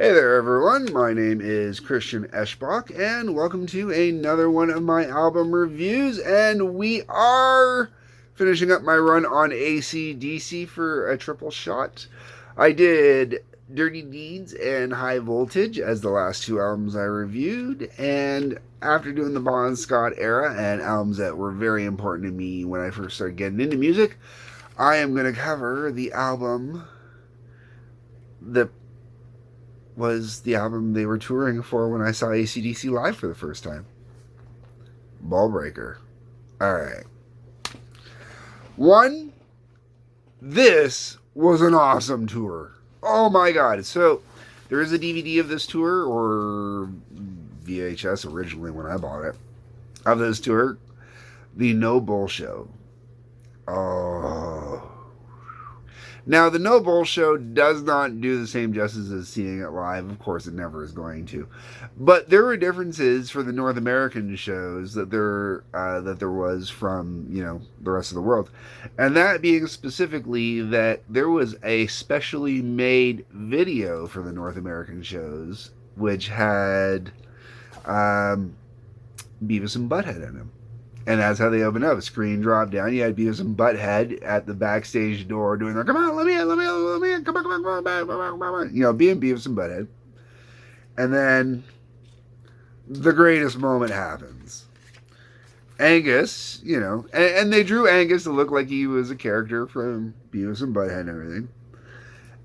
Hey there, everyone. My name is Christian Eschbach, and welcome to another one of my album reviews. And we are finishing up my run on AC/DC for a triple shot. I did Dirty Deeds and High Voltage as the last two albums I reviewed, and after doing the Bon Scott era and albums that were very important to me when I first started getting into music, I am going to cover the album that was the album they were touring for when I saw AC/DC live for the first time. Ballbreaker. Alright. One, this was an awesome tour. Oh my god. So, there is a DVD of this tour, or VHS originally when I bought it, of this tour. The No Bull Show. Oh. Now, the No Bull Show does not do the same justice as seeing it live. Of course, it never is going to. But there were differences for the North American shows that there was from, the rest of the world. And that being specifically that there was a specially made video for the North American shows, which had Beavis and Butthead in them. And that's how they opened up. A screen dropped down. You had Beavis and Butthead at the backstage door doing their, come on, let me in, come on, being Beavis and Butthead. And then the greatest moment happens. Angus, and they drew Angus to look like he was a character from Beavis and Butthead and everything.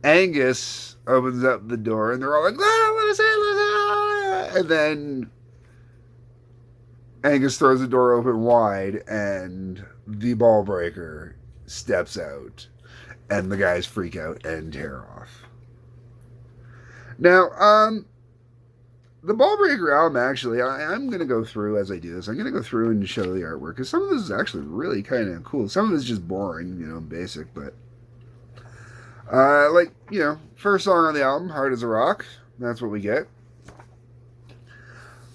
Angus opens up the door and they're all like, let us in. And then Angus throws the door open wide, and the Ballbreaker steps out, and the guys freak out and tear off. Now, the Ballbreaker album, actually, I'm going to go through, as I do this, I'm going to go through and show the artwork, because some of this is actually really kind of cool. Some of it's just boring, basic, but, first song on the album, Hard as a Rock, that's what we get.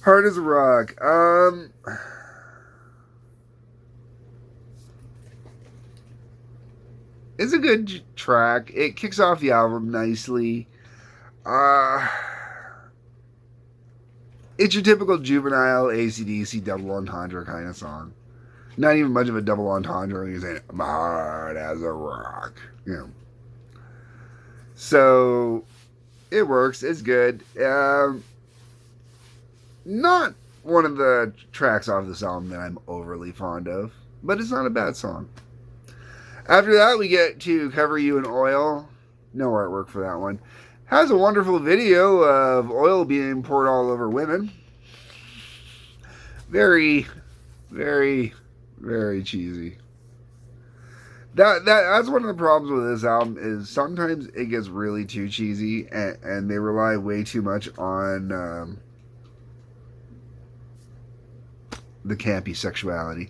Hard as a Rock. It's a good track. It kicks off the album nicely. It's your typical juvenile AC/DC double entendre kind of song. Not even much of a double entendre when you're saying, I'm hard as a rock. So, it works. It's good. Not one of the tracks off this album that I'm overly fond of, but it's not a bad song. After that, we get to Cover You in Oil. No artwork for that one. Has a wonderful video of oil being poured all over women. Very, very, very cheesy. That's one of the problems with this album is sometimes it gets really too cheesy and they rely way too much on the campy sexuality.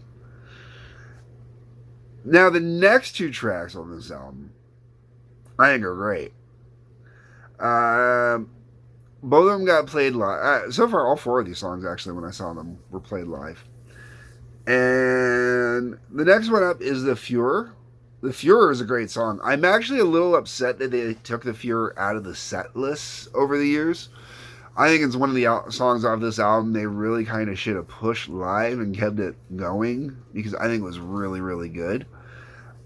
Now, the next two tracks on this album, I think are great. Both of them got played live. So far, all four of these songs, actually, when I saw them, were played live. And the next one up is The Fuhrer. The Fuhrer is a great song. I'm actually a little upset that they took The Fuhrer out of the set list over the years. I think it's one of the songs off this album they really kind of should have pushed live and kept it going because I think it was really, really good.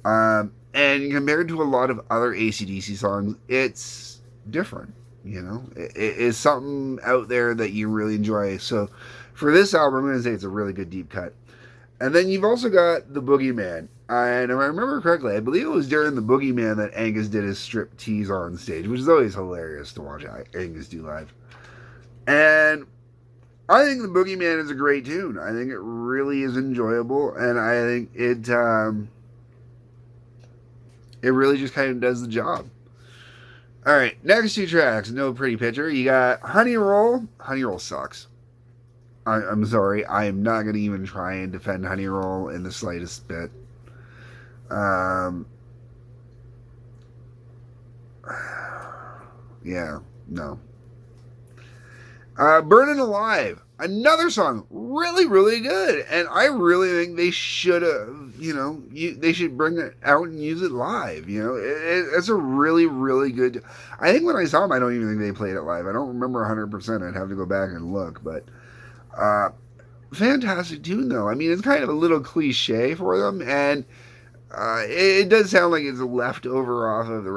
And compared to a lot of other AC/DC songs, it's different. It's something out there that you really enjoy. So for this album, I'm going to say it's a really good deep cut. And then you've also got The Boogeyman. And if I remember correctly, I believe it was during The Boogeyman that Angus did his strip tease on stage, which is always hilarious to watch Angus do live. And I think The Boogeyman is a great tune. I think it really is enjoyable, and I think it really just kind of does the job. All right, next two tracks, No Pretty Picture. You got Honey Roll. Honey Roll sucks. I'm sorry. I am not going to even try and defend Honey Roll in the slightest bit. Yeah, no. Burning Alive. Another song, really, really good, and I really think they should have, they should bring it out and use it live. It's a really, really good. I think when I saw them, I don't even think they played it live. I don't remember 100%. I'd have to go back and look, but uh, fantastic tune though. I mean, it's kind of a little cliche for them, and it does sound like it's a leftover off of the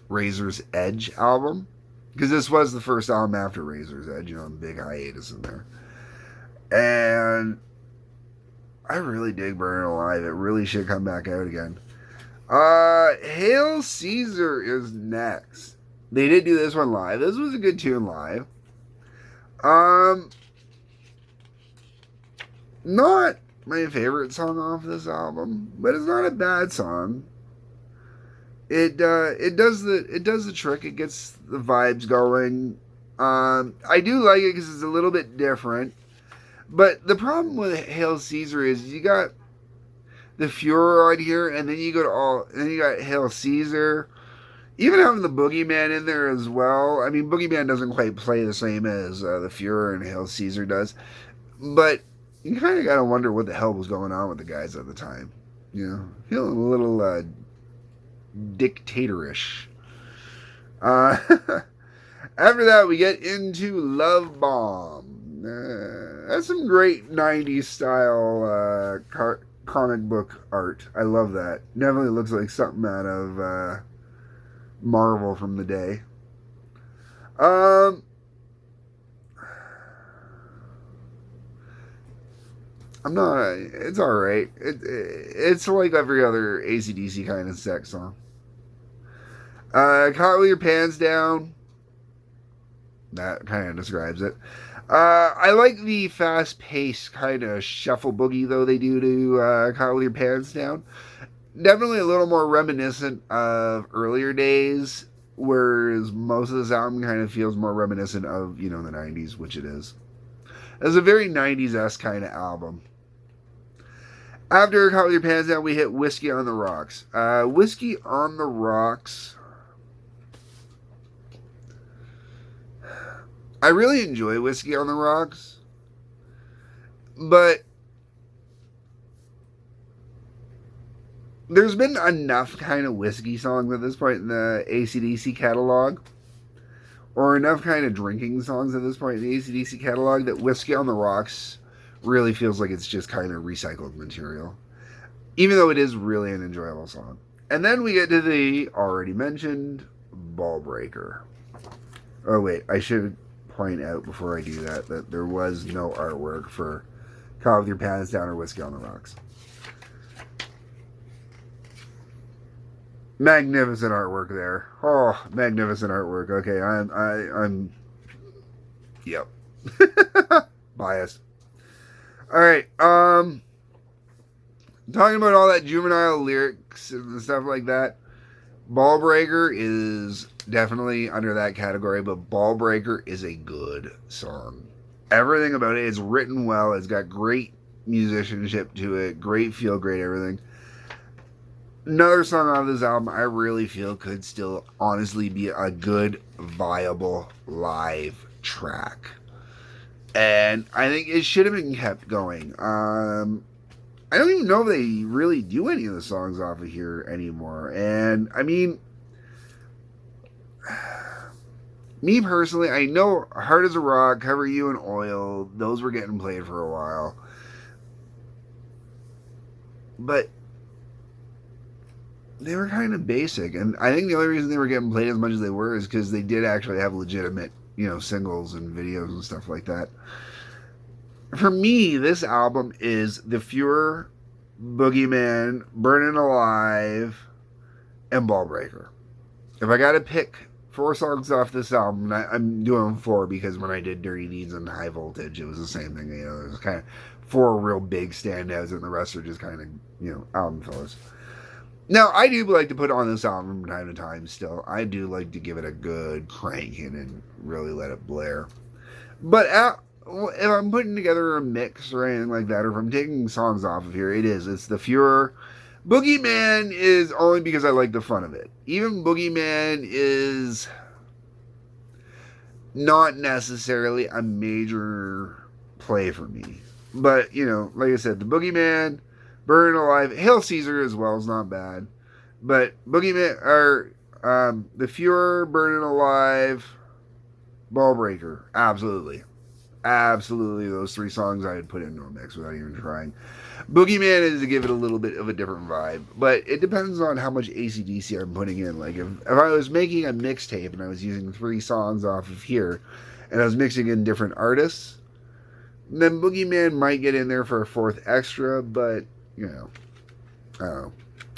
Razor's Edge album. Because this was the first album after Razor's Edge, big hiatus in there. And I really dig Burning Alive. It really should come back out again. Hail Caesar is next. They did do this one live. This was a good tune live. Not my favorite song off this album, but it's not a bad song. It does the trick. It gets the vibes going. I do like it because it's a little bit different. But the problem with Hail Caesar is you got the Fuhrer on here, and then you got Hail Caesar. Even having the Boogieyman in there as well. I mean, Boogieyman doesn't quite play the same as the Fuhrer and Hail Caesar does, but you kind of gotta wonder what the hell was going on with the guys at the time. Feeling a little dictatorish. After that, we get into Love Bomb. That's some great 90s style comic book art. I love that. Definitely looks like something out of Marvel from the day. It's alright. It's like every other AC/DC kind of sex song. Caught with Your Pants Down. That kind of describes it. I like the fast-paced kind of shuffle boogie, though, they do to Caught with Your Pants Down. Definitely a little more reminiscent of earlier days, whereas most of this album kind of feels more reminiscent of, the 90s, which it is. It's a very 90s-esque kind of album. After Caught with Your Pants Down, we hit Whiskey on the Rocks. Whiskey on the Rocks. I really enjoy Whiskey on the Rocks, but there's been enough kind of whiskey songs at this point in the AC/DC catalog, or enough kind of drinking songs at this point in the AC/DC catalog, that Whiskey on the Rocks really feels like it's just kind of recycled material, even though it is really an enjoyable song. And then we get to the already mentioned Ballbreaker. Oh wait, I should point out before I do that there was no artwork for Caught with Your Pants Down or Whiskey on the Rocks. Magnificent artwork there. Oh, magnificent artwork. Okay, I'm yep. Biased. Alright, talking about all that juvenile lyrics and stuff like that, Ballbreaker is definitely under that category, but Ballbreaker is a good song. Everything about it is written well. It's got great musicianship to it, great feel, great everything. Another song on this album I really feel could still honestly be a good, viable live track. And I think it should have been kept going. I don't even know if they really do any of the songs off of here anymore. And, I mean, me personally, I know Hard as a Rock, Cover You in Oil, those were getting played for a while. But they were kind of basic. And I think the only reason they were getting played as much as they were is because they did actually have legitimate, singles and videos and stuff like that. For me, this album is The Fuhrer, Boogieyman, Burning Alive, and Ballbreaker. If I gotta pick 4 songs off this album, I'm doing 4 because when I did Dirty Deeds and High Voltage, it was the same thing. There's kind of 4 real big standouts, and the rest are just kind of, album fillers. Now, I do like to put on this album from time to time still. I do like to give it a good cranking and really let it blare. But if I'm putting together a mix or anything like that, or if I'm taking songs off of here, it's The Fuhrer. Boogieyman is only because I like the fun of it. Even Boogieyman is not necessarily a major play for me. But, you know, like I said, the Boogeyman, Burn Alive, Hail Caesar as well is not bad. But Boogeyman, or the Fuhrer, Burning Alive, Ballbreaker, absolutely. Absolutely, those three songs I would put into a mix without even trying. Boogeyman is to give it a little bit of a different vibe, but it depends on how much AC/DC I'm putting in. Like, if I was making a mixtape and I was using three songs off of here, and I was mixing in different artists, then Boogeyman might get in there for a fourth extra, but, you know, I don't know.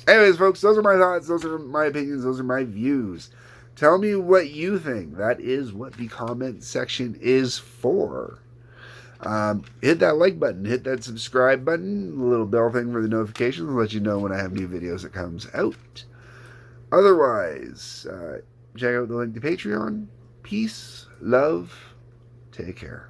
Anyways, folks, those are my thoughts, those are my opinions, those are my views. Tell me what you think. That is what the comment section is for. Hit that like button, hit that subscribe button, the little bell thing for the notifications will let you know when I have new videos that comes out. Otherwise, check out the link to Patreon. Peace, love, take care.